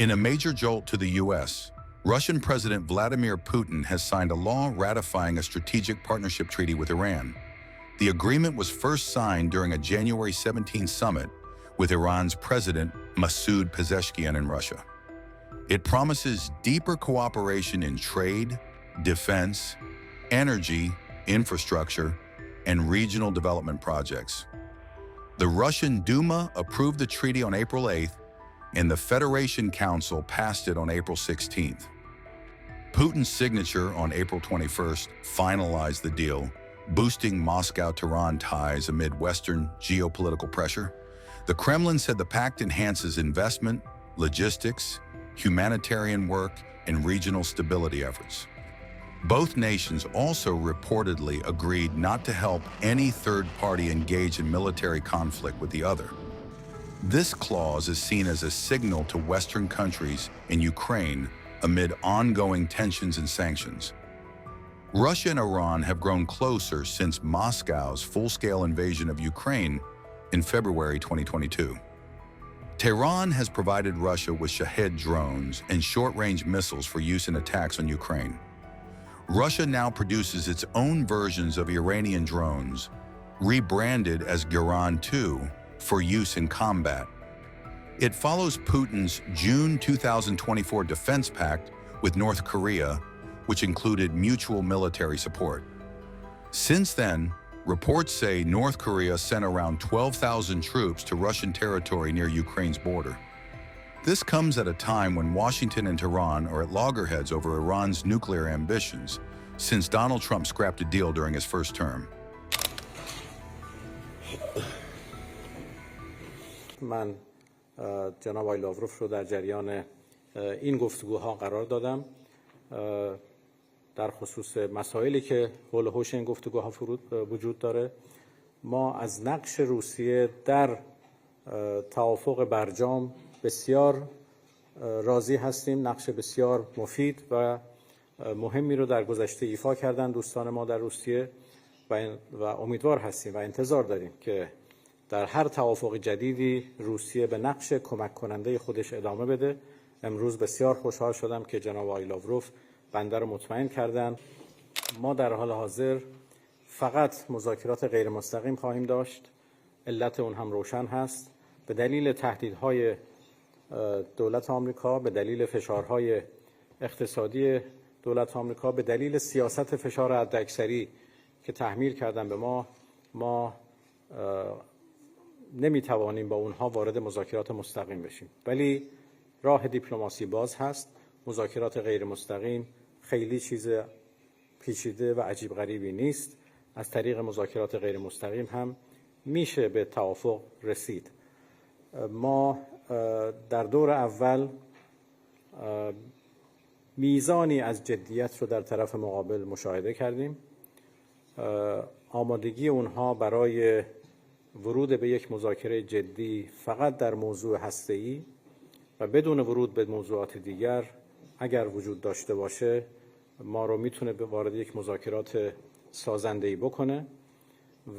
In a major jolt to the U.S., Russian President Vladimir Putin has signed a law ratifying a strategic partnership treaty with Iran. The agreement was first signed during a January 17 summit with Iran's President Masoud Pezeshkian in Russia. It promises deeper cooperation in trade, defense, energy, infrastructure, and regional development projects. The Russian Duma approved the treaty on April 8th, and the Federation Council passed it on April 16th. Putin's signature on April 21st finalized the deal, boosting Moscow-Tehran ties amid Western geopolitical pressure. The Kremlin said the pact enhances investment, logistics, humanitarian work, and regional stability efforts. Both nations also reportedly agreed not to help any third party engage in military conflict with the other. This clause is seen as a signal to Western countries in Ukraine amid ongoing tensions and sanctions. Russia and Iran have grown closer since Moscow's full-scale invasion of Ukraine in February 2022. Tehran has provided Russia with Shahed drones and short-range missiles for use in attacks on Ukraine. Russia now produces its own versions of Iranian drones, rebranded as Giran-2, for use in combat. It follows Putin's June 2024 defense pact with North Korea, which included mutual military support. Since then, reports say North Korea sent around 12,000 troops to Russian territory near Ukraine's border. This comes at a time when Washington and Tehran are at loggerheads over Iran's nuclear ambitions, since Donald Trump scrapped a deal during his first term. من جناب آقای لاوروف رو در جریان این گفتگوها قرار دادم در خصوص مسائلی که حول و حوش این گفتگوها وجود داره. ما از نقش روسیه در توافق برجام بسیار راضی هستیم. نقش بسیار مفید و مهمی رو در گذشته ایفا کردن دوستان ما در روسیه و امیدوار هستیم و انتظار داریم که در هر توافق جدیدی روسیه به نقش کمک کننده خودش ادامه بده. امروز بسیار خوشحال شدم که جناب آقای لاوروف بنده رو مطمئن کردن. ما در حال حاضر فقط مذاکرات غیر مستقیم خواهیم داشت. علت اون هم روشن هست. به دلیل تهدیدهای دولت آمریکا، به دلیل فشارهای اقتصادی دولت آمریکا، به دلیل سیاست فشار حداکثری که تحمیل کردن به ما نمیتوانیم با اونها وارد مذاکرات مستقیم بشیم. ولی راه دیپلماسی باز هست. مذاکرات غیر مستقیم خیلی چیز پیچیده و عجیب غریبی نیست. از طریق مذاکرات غیر مستقیم هم میشه به توافق رسید. ما در دور اول میزانی از جدیت رو در طرف مقابل مشاهده کردیم. آمادگی اونها برای ورود به یک مذاکره جدی فقط در موضوع هسته‌ای و بدون ورود به موضوعات دیگر اگر وجود داشته باشه ما رو میتونه وارد یک مذاکرات سازنده‌ای بکنه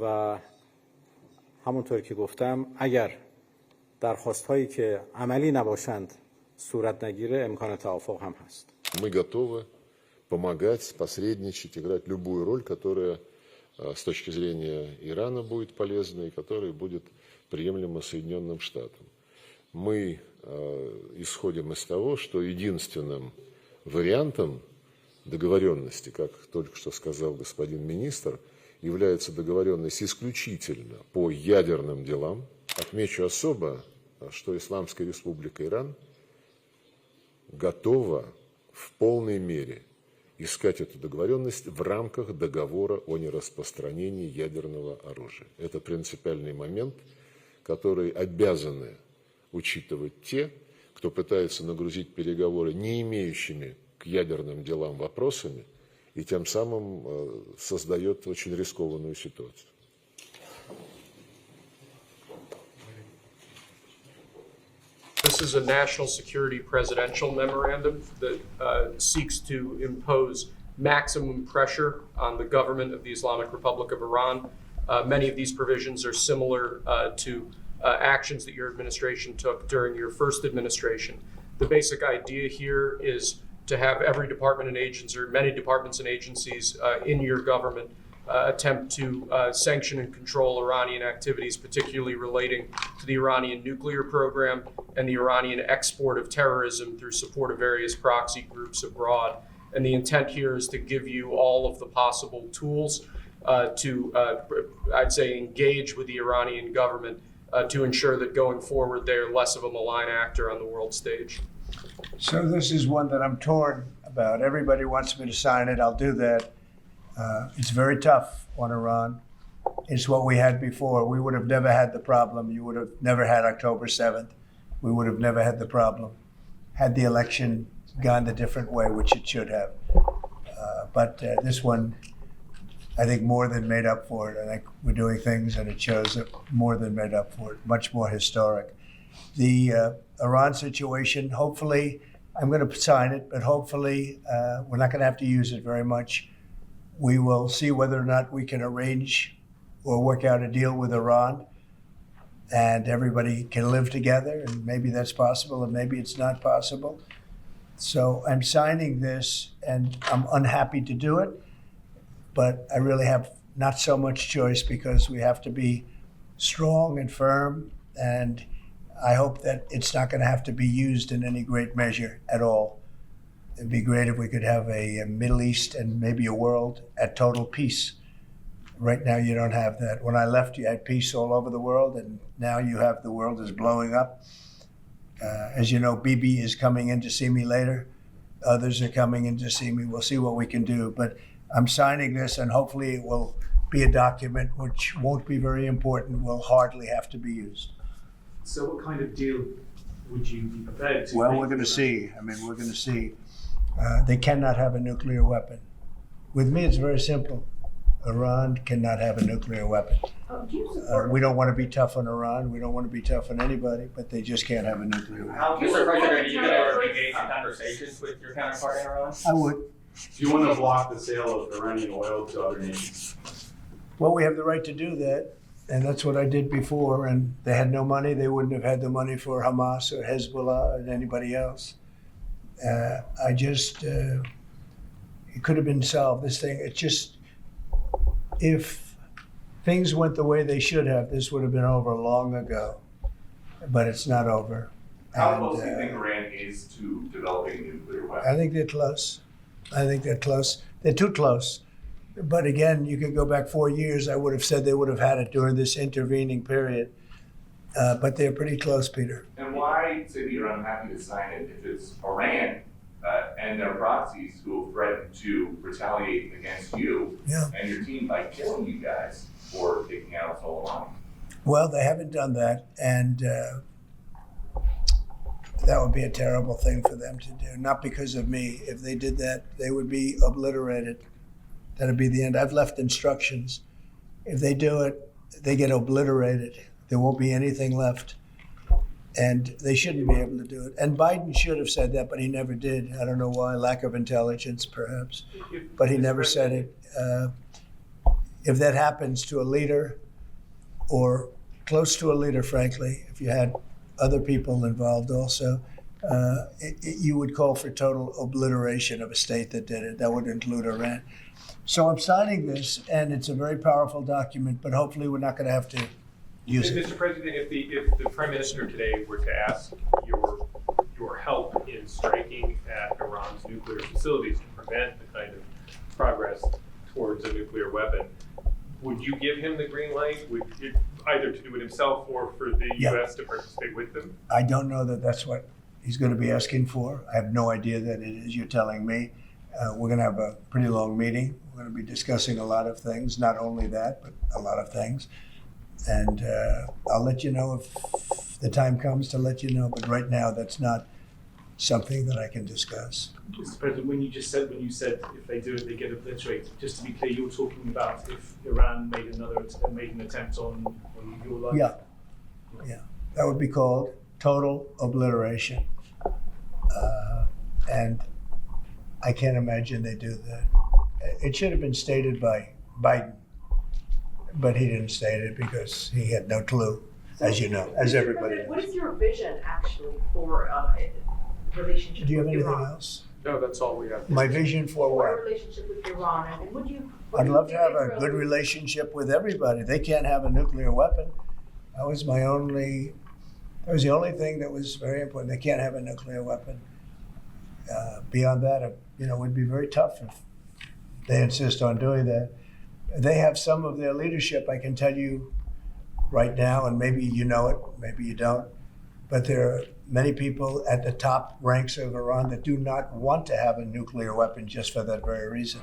و همونطور که گفتم اگر درخواست‌هایی که عملی نباشند صورت نگیره امکان توافق هم هست. Мы готовы помогать, посредничать, играть любую роль, которая с точки зрения Ирана будет полезна и которая будет приемлема Соединенным Штатам. Мы исходим из того, что единственным вариантом договоренности, как только что сказал господин министр, является договоренность исключительно по ядерным делам. Отмечу особо, что Исламская Республика Иран готова в полной мере искать эту договоренность в рамках договора о нераспространении ядерного оружия. Это принципиальный момент, который обязаны учитывать те, кто пытается нагрузить переговоры не имеющими к ядерным делам вопросами и тем самым создает очень рискованную ситуацию. This is a national security presidential memorandum that seeks to impose maximum pressure on the government of the Islamic Republic of Iran. Many of these provisions are similar to actions that your administration took during your first administration. The basic idea here is to have every department and agency, or many departments and agencies in your government attempt to sanction and control Iranian activities, particularly relating to the Iranian nuclear program and the Iranian export of terrorism through support of various proxy groups abroad. And the intent here is to give you all of the possible tools to, I'd say, engage with the Iranian government to ensure that going forward they're less of a malign actor on the world stage. So this is one that I'm torn about. Everybody wants me to sign it. I'll do that. It's very tough on Iran. It's what we had before. We would have never had the problem. You would have never had October 7th. We would have never had the problem had the election gone the different way, which it should have. But this one, I think, more than made up for it. I think we're doing things, and it shows that more than made up for it, much more historic. The Iran situation, hopefully, I'm going to sign it, but hopefully we're not going to have to use it very much. We will see whether or not we can arrange or work out a deal with Iran, and everybody can live together, and maybe that's possible, and maybe it's not possible. So I'm signing this, and I'm unhappy to do it, but I really have not so much choice because we have to be strong and firm, and I hope that it's not going to have to be used in any great measure at all. It'd be great if we could have a Middle East and maybe a world at total peace. Right now, you don't have that. When I left, you had peace all over the world, and now you have the world is blowing up. As you know, Bibi is coming in to see me later. Others are coming in to see me. We'll see what we can do. But I'm signing this, and hopefully it will be a document which won't be very important, will hardly have to be used. So what kind of deal would you be prepared to Well, make? we're going to see. We're going to see. They cannot have a nuclear weapon. With me, it's very simple. Iran cannot have a nuclear weapon. Do you support We don't want to be tough on Iran. We don't want to be tough on anybody, but they just can't have a nuclear weapon. Mr. President, are you going to engage in conversations with your counterpart in Iran? I would. Do you want to block the sale of Iranian oil to other nations? Well, we have the right to do that, and that's what I did before. And they had no money. They wouldn't have had the money for Hamas or Hezbollah or anybody else. It could have been solved. This thing, it's just, if things went the way they should have, this would have been over long ago. But it's not over. How close do you think Iran is to developing a nuclear weapon? I think they're close. They're too close. But again, you could go back 4 years. I would have said they would have had it during this intervening period. But they're pretty close, Peter. And why say that you're unhappy to sign it if it's Iran and their proxies who have threatened to retaliate against you and your team by killing you guys for taking out Soleimani? Well, they haven't done that, and that would be a terrible thing for them to do. Not because of me. If they did that, they would be obliterated. That'd be the end. I've left instructions. If they do it, they get obliterated. There won't be anything left. And they shouldn't be able to do it. And Biden should have said that, but he never did. I don't know why, lack of intelligence, perhaps. But he never said it. If that happens to a leader, or close to a leader, frankly, if you had other people involved also, you would call for total obliteration of a state that did it. That would include Iran. So I'm signing this, and it's a very powerful document, but hopefully we're not going to have to use it. Mr. President, if the Prime Minister today were to ask your help in striking at Iran's nuclear facilities to prevent the kind of progress towards a nuclear weapon, would you give him the green light, either to do it himself or for the U.S. to participate with them? I don't know that that's what he's going to be asking for. I have no idea that it is. You're telling me. We're going to have a pretty long meeting. We're going to be discussing a lot of things, not only that, but a lot of things. And I'll let you know if the time comes to let you know. But right now, that's not something that I can discuss. Mr. President, when you said if they do it, they get obliterated. Just to be clear, you're talking about if Iran made an attempt on your life. Yeah, that would be called total obliteration. And I can't imagine they do that. It should have been stated by Biden, but he didn't state it because he had no clue, as you know, as everybody knows. What is your vision actually for relationship Do you have with anything Iran? else? No, that's all we have. My vision for Or what? a relationship with Iran, and would you? I'd love to have a good relationship with everybody. They can't have a nuclear weapon. That was the only thing that was very important. They can't have a nuclear weapon. Beyond that, it would be very tough if they insist on doing that. They have some of their leadership, I can tell you right now, and maybe you know it, maybe you don't, but there are many people at the top ranks of Iran that do not want to have a nuclear weapon just for that very reason.